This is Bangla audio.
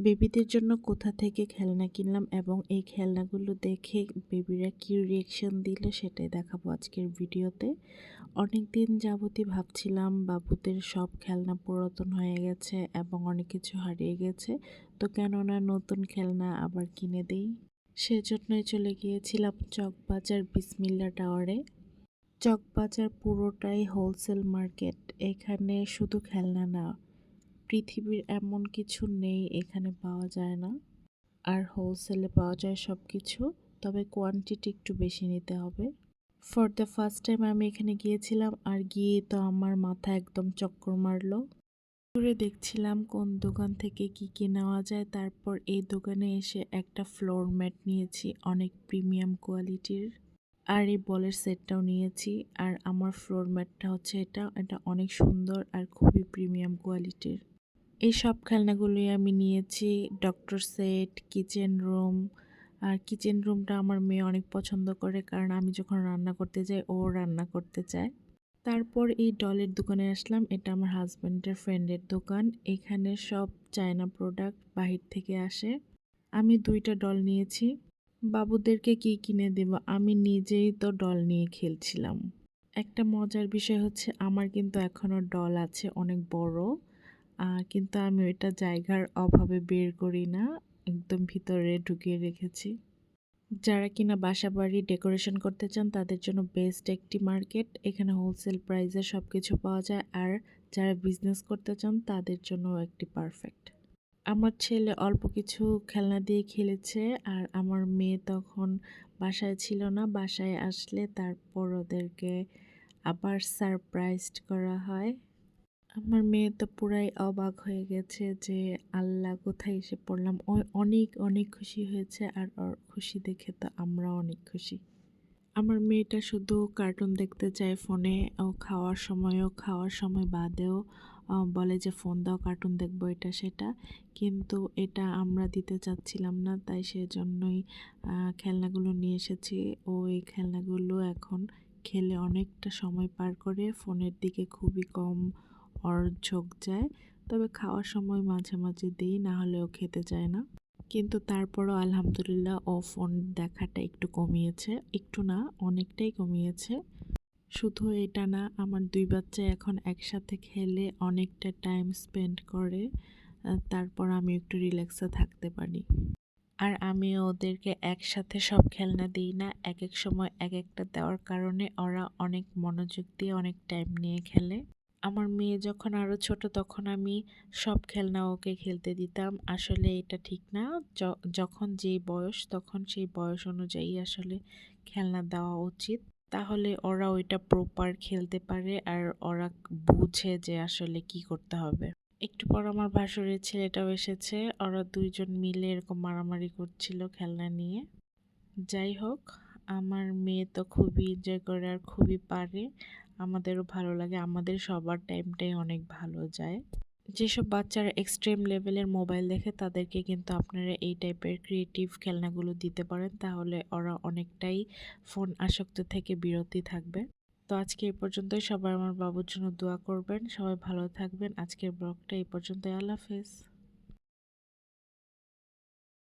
বেবিদের জন্য কোথা থেকে খেলনা কিনলাম এবং এই খেলনাগুলো দেখে বেবিরা কী রিয়েকশন দিল সেটাই দেখাবো আজকের ভিডিওতে। অনেক দিন যাবতই ভাবছিলাম বাবুদের সব খেলনা পুরাতন হয়ে গেছে এবং অনেক কিছু হারিয়ে গেছে, তো কেননা নতুন খেলনা আবার কিনে দেই। সেজন্যই চলে গিয়েছিলাম চকবাজার বিসমিল্লা টাওয়ারে। চকবাজার পুরোটাই হোলসেল মার্কেট। এখানে শুধু খেলনা না, পৃথিবীর এমন কিছু নেই এখানে পাওয়া যায় না। আর হোলসেলে পাওয়া যায় সব কিছু, তবে কোয়ান্টিটি একটু বেশি নিতে হবে। ফর দ্য ফার্স্ট টাইম আমি এখানে গিয়েছিলাম, আর গিয়ে তো আমার মাথা একদম চক্কর মারলো। ঘুরে দেখছিলাম কোন দোকান থেকে কি নেওয়া যায়। তারপর এই দোকানে এসে একটা ফ্লোর ম্যাট নিয়েছি অনেক প্রিমিয়াম কোয়ালিটির, আর এই বলের সেটটাও নিয়েছি। আর আমার ফ্লোর ম্যাটটা হচ্ছে এটা অনেক সুন্দর আর খুবই প্রিমিয়াম কোয়ালিটির। এই সব খেলনাগুলোই আমি নিয়েছি। Doctor set, kitchen room. আর কিচেন রুমটা আমার মেয়ে অনেক পছন্দ করে, কারণ আমি যখন রান্না করতে যাই ও রান্না করতে চায়। তারপর এই ডলের দোকানে আসলাম। এটা আমার হাজব্যান্ডের ফ্রেন্ডের দোকান। এখানে সব চায়না প্রোডাক্ট বাহির থেকে আসে। আমি 2টা ডল নিয়েছি। বাবুদেরকে কি কিনে দেব, আমি নিজেই তো ডল নিয়ে খেলছিলাম। একটা মজার বিষয় হচ্ছে আমার কিন্তু এখনও ডল আছে অনেক বড়, কিন্তু আমি ওইটা জায়গার অভাবে বের করি না, একদম ভিতরে ঢুকিয়ে রেখেছি। যারা কিনা বাসা বাড়ি ডেকোরেশন করতে চান তাদের জন্য বেস্ট একটি মার্কেট। এখানে হোলসেল প্রাইসে সব কিছু পাওয়া যায়, আর যারা বিজনেস করতে চান তাদের জন্য একটি পারফেক্ট। আমার ছেলে অল্প কিছু খেলনা দিয়ে খেলেছে, আর আমার মেয়ে তখন বাসায় ছিল না। বাসায় আসলে তারপর ওদেরকে আবার সারপ্রাইজড করা হয়। আমার মেয়ে তো পুরাই অবাক হয়ে গেছে যে আল্লাহ কোথায় এসে পড়লাম। ও অনেক অনেক খুশি হয়েছে, আর ওর খুশি দেখে তো আমরাও অনেক খুশি। আমার মেয়েটা শুধু কার্টুন দেখতে চায় ফোনে। ও খাওয়ার সময় বাদেও বলে যে ফোন দাও, কার্টুন দেখবো, এটা সেটা। কিন্তু এটা আমরা দিতে চাচ্ছিলাম না, তাই সেজন্যই খেলনাগুলো নিয়ে এসেছি। ও এই খেলনাগুলো এখন খেলে অনেকটা সময় পার করে, ফোনের দিকে খুবই কম ওর ঝোঁক যায়। তবে খাওয়ার সময় মাঝে মাঝে দিই, না হলে ও খেতে চায় না। কিন্তু তারপরও আলহামদুলিল্লাহ ও ফোন দেখাটা একটু কমিয়েছে, একটু না অনেকটাই কমিয়েছে। শুধু এটা না, আমার 2 বাচ্চা এখন একসাথে খেলে অনেকটা টাইম স্পেন্ড করে। তারপর আমি একটু রিল্যাক্সে থাকতে পারি। আর আমি ওদেরকে একসাথে সব খেলনা দিই না, এক এক সময় এক একটা দেওয়ার কারণে ওরা অনেক মনোযোগ দিয়ে অনেক টাইম নিয়ে খেলে। আমার মেয়ে যখন আরও ছোট তখন আমি সব খেলনা ওকে খেলতে দিতাম। আসলে এটা ঠিক না। যখন যেই বয়স তখন সেই বয়স অনুযায়ী আসলে খেলনা দেওয়া উচিত, তাহলে ওরা ওইটা প্রপার খেলতে পারে আর ওরা বুঝে যে আসলে কি করতে হবে। একটু পর আমার ভাসুরের ছেলেটাও এসেছে। ওরা 2জন মিলে এরকম মারামারি করছিল খেলনা নিয়ে। যাই হোক, আমার মেয়ে তো খুবই এনজয় করে আর খুবই পারে। আমাদেরও ভালো লাগে, আমাদের সবার টাইমটাই অনেক ভালো যায়। যেসব বাচ্চারা এক্সট্রিম লেভেলের মোবাইল দেখে তাদেরকে কিন্তু আপনারা এই টাইপের ক্রিয়েটিভ খেলনাগুলো দিতে পারেন, তাহলে ওরা অনেকটাই ফোন আসক্ত থেকে বিরতি থাকবে। তো আজকে এই পর্যন্তই। সবাই আমার বাবুর জন্য দোয়া করবেন। সবাই ভালো থাকবেন। আজকের ব্লগটা এই পর্যন্তই। আল্লাহ হাফেজ।